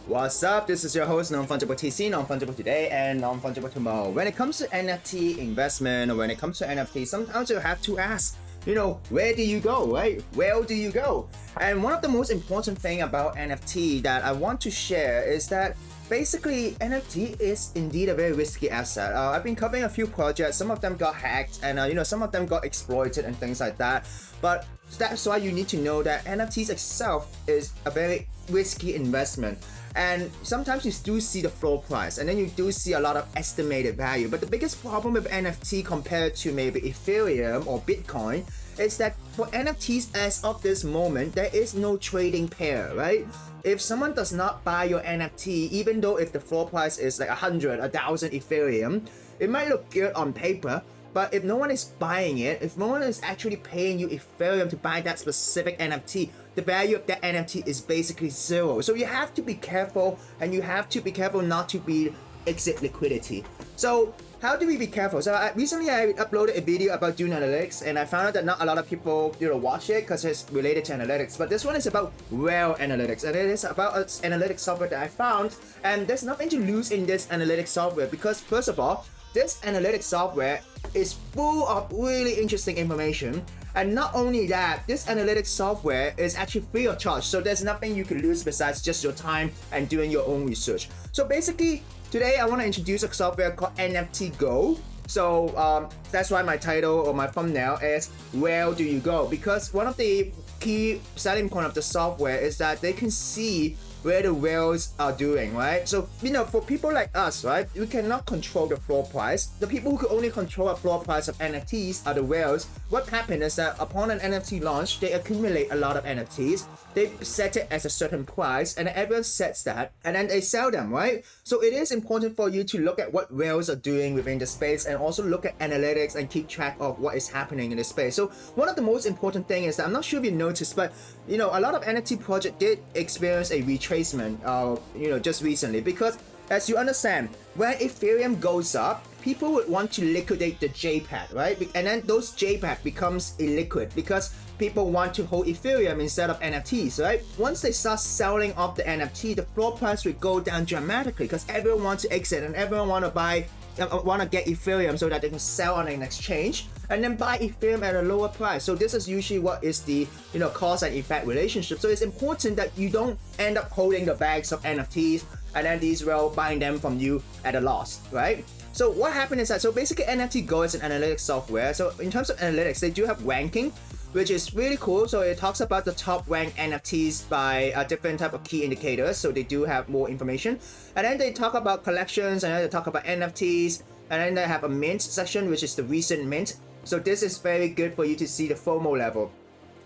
What's up? This is your host, Non-Fungible TC, Non-Fungible Today, and Non-Fungible Tomorrow. When it comes to NFT investment, or when it comes to NFT, sometimes you have to ask, where do you go, right? Where do you go? And one of the most important thing about NFT that I want to share is that basically NFT is indeed a very risky asset. I've been covering a few projects. Some of them got hacked, and some of them got exploited and things like that. But that's why you need to know that NFTs itself is a very risky investment. And sometimes you do see the floor price, and then you do see a lot of estimated value. But the biggest problem with NFT compared to maybe Ethereum or Bitcoin is that for NFTs as of this moment, there is no trading pair, right? If someone does not buy your NFT, even though if the floor price is like 100, 1,000 Ethereum, it might look good on paper, but if no one is buying it, if no one is actually paying you Ethereum to buy that specific NFT, the value of that NFT is basically zero. So you have to be careful, and you have to be careful not to be exit liquidity. So how do we be careful? So recently I uploaded a video about doing analytics, and I found out that not a lot of people watch it because it's related to analytics. But this one is about real analytics, and it is about an analytics software that I found. And there's nothing to lose in this analytics software because, first of all, this analytics software is full of really interesting information. And not only that, this analytics software is actually free of charge. So there's nothing you can lose besides just your time and doing your own research. So basically, today I want to introduce a software called NFTGo. So that's why my title or my thumbnail is Where Do You Go? Because one of the key selling point of the software is that they can see where the whales are doing, right? So, for people like us, right, we cannot control the floor price. The people who can only control a floor price of NFTs are the whales. What happens is that upon an NFT launch, they accumulate a lot of NFTs. They set it as a certain price, and everyone sets that, and then they sell them, right? So it is important for you to look at what whales are doing within the space, and also look at analytics and keep track of what is happening in the space. So one of the most important thing is that, I'm not sure if you noticed, but a lot of NFT projects did experience a retracement, just recently, because as you understand, when Ethereum goes up, people would want to liquidate the JPEG, right? And then those JPEG becomes illiquid because people want to hold Ethereum instead of NFTs, right? Once they start selling off the NFT, the floor price will go down dramatically because everyone wants to exit and everyone want to get Ethereum so that they can sell on an exchange and then buy Ethereum at a lower price. So this is usually what is the cause and effect relationship. So it's important that you don't end up holding the bags of NFTs and then these will buying them from you at a loss, right? So what happened is that, so basically NFTGo is an analytics software. So in terms of analytics, they do have ranking, which is really cool. So it talks about the top ranked NFTs by different type of key indicators. So they do have more information. And then they talk about collections, and then they talk about NFTs, and then they have a mint section, which is the recent mint. So this is very good for you to see the FOMO level.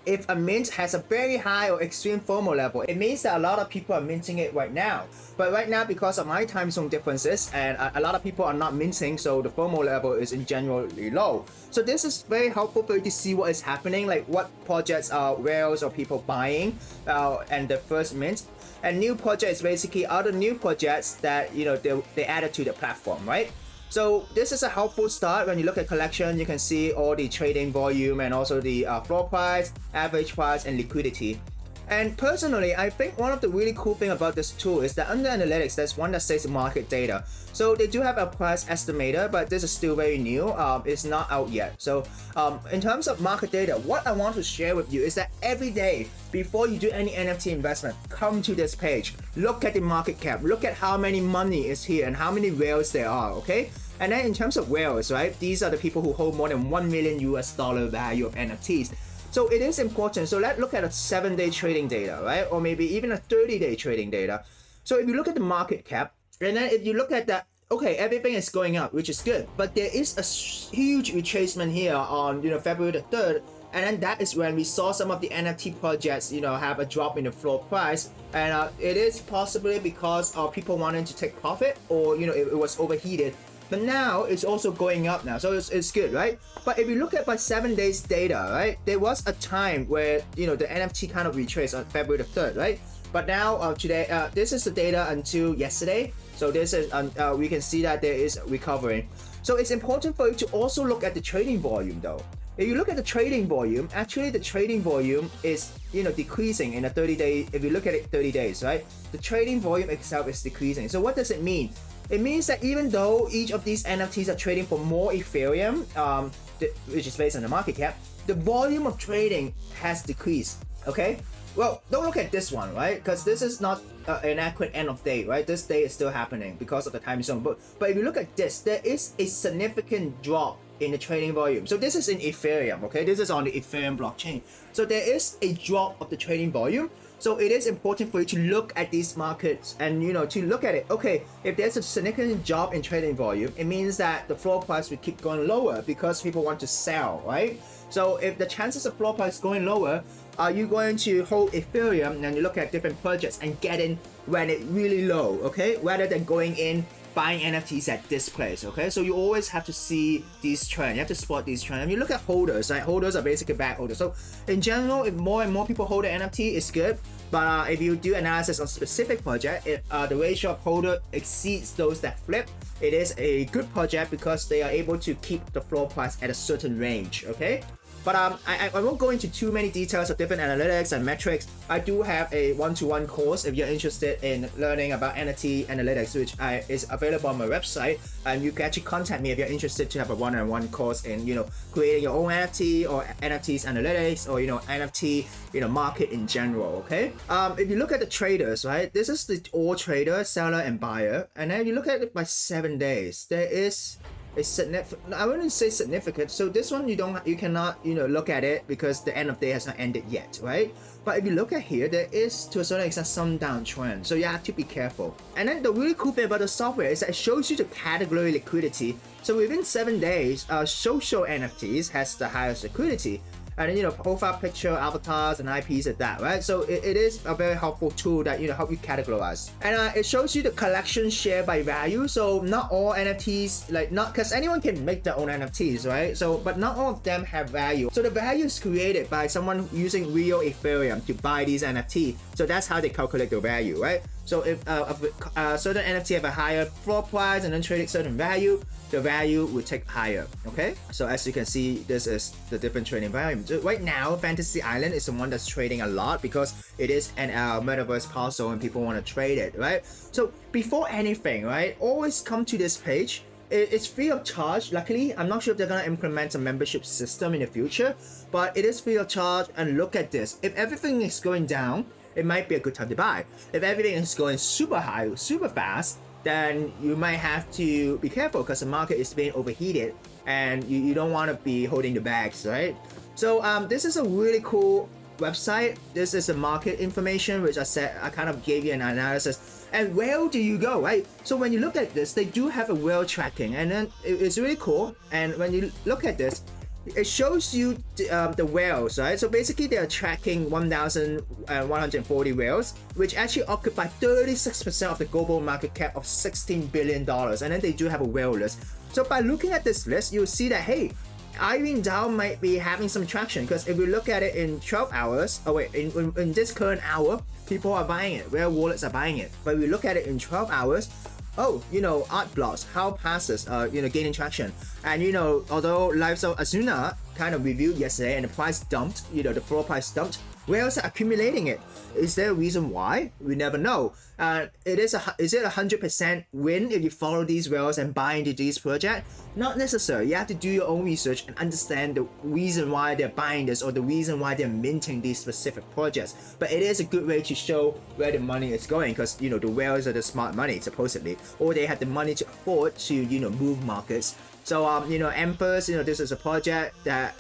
If a mint has a very high or extreme FOMO level, it means that a lot of people are minting it right now. But right now, because of my time zone differences, and a lot of people are not minting, so the FOMO level is in generally low. So this is very helpful for you to see what is happening, like what projects are whales or people buying, and the first mint. And new projects basically are the new projects that they added to the platform, right? So this is a helpful start. When you look at collection, you can see all the trading volume and also the floor price, average price, and liquidity. And personally, I think one of the really cool thing about this tool is that under analytics, there's one that says market data. So they do have a price estimator, but this is still very new. It's not out yet. So in terms of market data, what I want to share with you is that every day before you do any NFT investment, come to this page, look at the market cap, look at how many money is here and how many whales there are, okay? And then in terms of whales, right, these are the people who hold more than $1 million value of NFTs. So it is important. So let's look at a 7-day trading data, right? Or maybe even a 30-day trading data. So if you look at the market cap, and then if you look at that, okay, everything is going up, which is good. But there is a huge retracement here on February the 3rd. And then that is when we saw some of the NFT projects, have a drop in the floor price. And it is possibly because people wanting to take profit, or, it was overheated. But now it's also going up now, so it's good, right? But if you look at by 7 days data, right, there was a time where the NFT kind of retraced on February the 3rd, right? But now today, this is the data until yesterday. So this is we can see that there is recovering. So it's important for you to also look at the trading volume though. if you look at the trading volume, actually the trading volume is decreasing in a 30-day. If you look at it 30 days, right, the trading volume itself is decreasing. So what does it mean? It means that even though each of these NFTs are trading for more Ethereum, which is based on the market cap, the volume of trading has decreased. Okay, well, don't look at this one, right? Because this is not an accurate end of day, right? This day is still happening because of the time zone. But if you look at this, there is a significant drop in the trading volume. So this is in Ethereum, okay? This is on the Ethereum blockchain. So there is a drop of the trading volume. So it is important for you to look at these markets and to look at it. Okay, if there's a significant drop in trading volume, it means that the floor price will keep going lower because people want to sell, right? So if the chances of floor price going lower, are you going to hold Ethereum and you look at different projects and get in when it's really low, okay? Rather than going in buying NFTs at this place, okay? So you always have to see these trends. You have to spot these trends. And you look at holders, right? Holders are basically back holders. So in general, if more and more people hold an NFT, it's good. But if you do analysis on specific project, the ratio of holder exceeds those that flip, it is a good project because they are able to keep the floor price at a certain range, okay? But I won't go into too many details of different analytics and metrics. I do have a one-to-one course if you're interested in learning about NFT analytics, which is available on my website. And you can actually contact me if you're interested to have a one-on-one course in creating your own NFT or NFTs analytics or NFT market in general. Okay. If you look at the traders, right, this is the all trader, seller, and buyer, and then you look at it by 7 days. There is a significant, I wouldn't say significant. So this one you cannot look at it because the end of day has not ended yet, right? But if you look at here, there is to a certain extent some downtrend, so you have to be careful. And then the really cool thing about the software is that it shows you the category liquidity. So within 7 days, social NFTs has the highest liquidity. And then profile picture, avatars, and IPs at that, right? So it is a very helpful tool that help you categorize. And it shows you the collection share by value. So not all NFTs, because anyone can make their own NFTs, right? So but not all of them have value. So the value is created by someone using real Ethereum to buy these NFT. So that's how they calculate the value, right? So if a certain NFT have a higher floor price and then trade certain value, the value will take higher, okay? So as you can see, this is the different trading volume. So right now, Fantasy Island is the one that's trading a lot because it is an metaverse parcel and people want to trade it, right? So before anything, right, always come to this page. It's free of charge. Luckily, I'm not sure if they're gonna implement a membership system in the future, but it is free of charge. And look at this. If everything is going down, it might be a good time to buy. If everything is going super high, super fast, then you might have to be careful because the market is being overheated and you don't want to be holding the bags, right? So this is a really cool website. This is the market information, which I kind of gave you an analysis. And where do you go, right? So when you look at this, they do have a whale tracking, and then it's really cool. And when you look at this, it shows you the whales, right? So basically they are tracking 1,140 whales, which actually occupy 36% of the global market cap of $16 billion. And then they do have a whale list. So by looking at this list, you'll see that, hey, Irene DAO might be having some traction because if we look at it in 12 hours, in this current hour, people are buying it, whale wallets are buying it. But we look at it in 12 hours, art blocks, how passes, gaining traction. And although Lives of Asuna kind of reviewed yesterday and the price dumped, the floor price dumped, whales are accumulating it. Is there a reason why? We never know. Is it 100% win if you follow these whales and buy into these projects? Not necessary. You have to do your own research and understand the reason why they're buying this or the reason why they're minting these specific projects. But it is a good way to show where the money is going because the whales are the smart money supposedly, or they have the money to afford to move markets. So mfers, this is a project that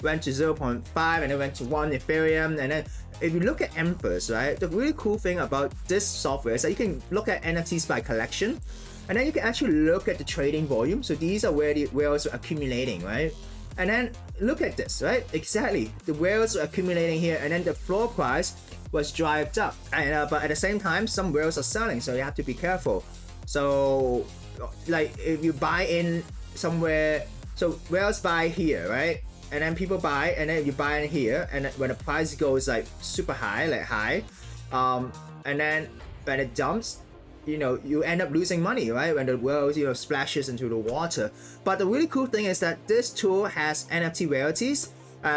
went to 0.5 and then went to 1 Ethereum. And then if you look at mfers, right, the really cool thing about this software is that you can look at NFTs by collection, and then you can actually look at the trading volume. So these are where the whales are accumulating, right? And then look at this, right? Exactly, the whales are accumulating here, and then the floor price was drived up. And but at the same time, some whales are selling, so you have to be careful. So like if you buy in somewhere, so whales buy here, right? And then people buy, and then you buy in here, and when the price goes like super high, and then when it dumps, you end up losing money, right? When the whale splashes into the water. But the really cool thing is that this tool has NFT rarities,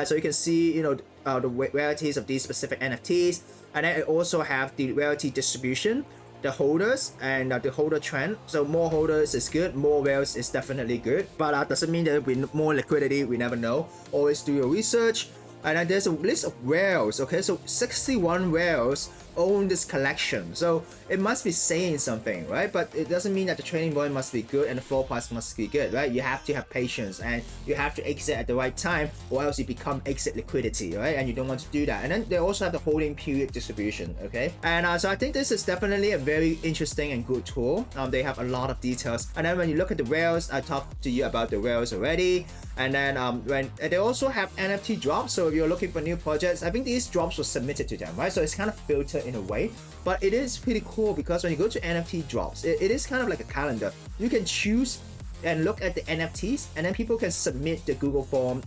so you can see the rarities of these specific NFTs, and then it also have the rarity distribution, the holders, and the holder trend. So more holders is good, more whales is definitely good, but doesn't mean that with more liquidity, we never know. Always do your research. And then there's a list of whales. Okay, so 61 whales own this collection, so it must be saying something, right? But it doesn't mean that the trading volume must be good and the floor price must be good, right? You have to have patience and you have to exit at the right time, or else you become exit liquidity, right? And you don't want to do that. And then they also have the holding period distribution. Okay, and so I think this is definitely a very interesting and good tool. They have a lot of details. And then when you look at the whales, I talked to you about the whales already. And then when they also have NFT drops, so if you're looking for new projects, I think these drops were submitted to them, right? So it's kind of filtered in a way, but it is pretty cool because when you go to NFT drops, it is kind of like a calendar. You can choose and look at the NFTs, and then people can submit the Google form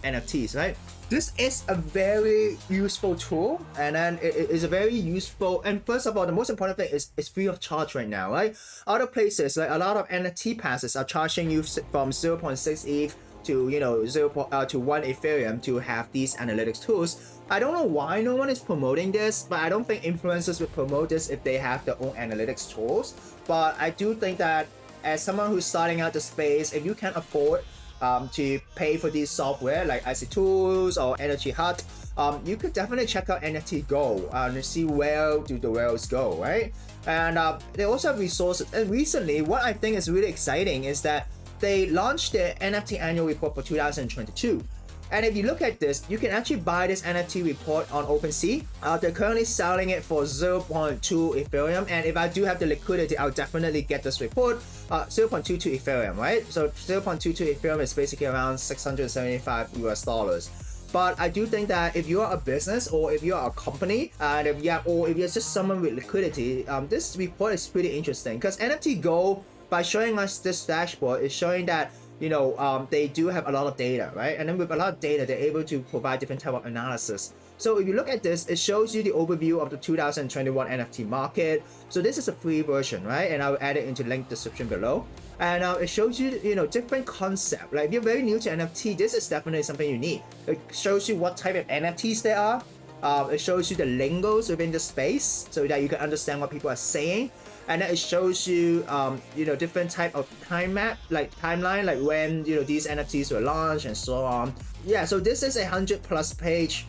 NFTs, right? This is a very useful tool, and then it is a very useful. And first of all, the most important thing is it's free of charge right now, right? Other places, like a lot of NFT passes, are charging you from 0.6 ETH to to 1 Ethereum to have these analytics tools. I don't know why no one is promoting this, but I don't think influencers would promote this if they have their own analytics tools. But I do think that as someone who's starting out the space, if you can afford to pay for these software like IC Tools or Energy Hut, you could definitely check out NFTGo and see where do the whales go, right? And they also have resources. And recently, what I think is really exciting is that they launched their NFT Annual Report for 2022. And if you look at this, you can actually buy this NFT report on OpenSea. They're currently selling it for 0.2 Ethereum. And if I do have the liquidity, I'll definitely get this report. 0.22 Ethereum, right? So 0.22 Ethereum is basically around $675 US. But I do think that if you are a business or if you are a company, and if you're just someone with liquidity, this report is pretty interesting because NFTGo, by showing us this dashboard, is showing that they do have a lot of data, right? And then with a lot of data, they're able to provide different type of analysis. So if you look at this, it shows you the overview of the 2021 NFT market. So this is a free version, right? And I'll add it into link description below. And it shows you, different concept. Like if you're very new to NFT, this is definitely something you need. It shows you what type of NFTs there are. It shows you the lingos within the space so that you can understand what people are saying. And then it shows you, different type of timeline, like when, these NFTs were launched and so on. Yeah, so this is a 100+ page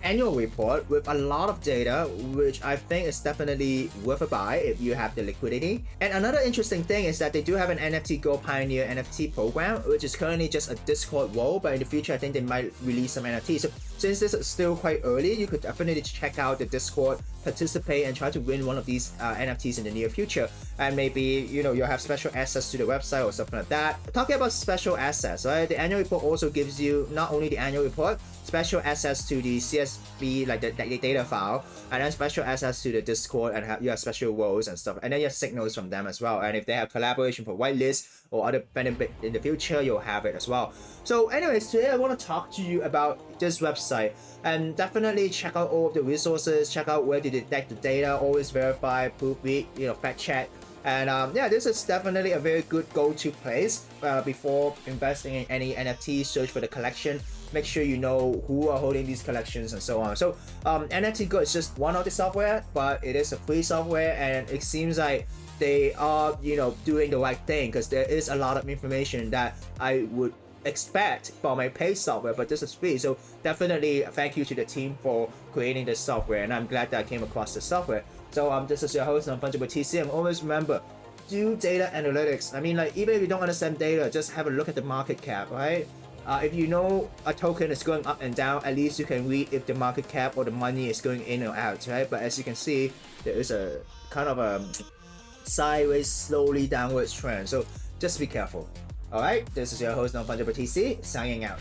annual report with a lot of data, which I think is definitely worth a buy if you have the liquidity. And another interesting thing is that they do have an NFTGo Pioneer NFT program, which is currently just a Discord role, but in the future I think they might release some NFTs. So since this is still quite early, you could definitely check out the Discord, participate, and try to win one of these NFTs in the near future. And maybe you'll have special access to the website or something like that. Talking about special access, right? The annual report also gives you not only the annual report, special access to the CSV, like the data file, and then special access to the Discord, and you have special roles and stuff, and then you have signals from them as well. And if they have collaboration for whitelist or other benefit in the future, you'll have it as well. So anyways, today I want to talk to you about this website, and definitely check out all of the resources, check out where to detect the data, always verify, proofread, fact check. And yeah, this is definitely a very good go-to place before investing in any NFT. Search for the collection, make sure you know who are holding these collections and so on. So NFTGo is just one of the software, but it is a free software, and it seems like they are doing the right thing, because there is a lot of information that I would expect from a paid software, but this is free. So definitely thank you to the team for creating this software, and I'm glad that I came across this software. So this is your host, Non-Fungible TC, and always remember, do data analytics. I mean, like, even if you don't understand data, just have a look at the market cap, right? If you know a token is going up and down, at least you can read if the market cap or the money is going in or out, right? But as you can see, there is a kind of a sideways, slowly downwards trend. So just be careful. Alright, this is your host, Non-Fungible TC, signing out.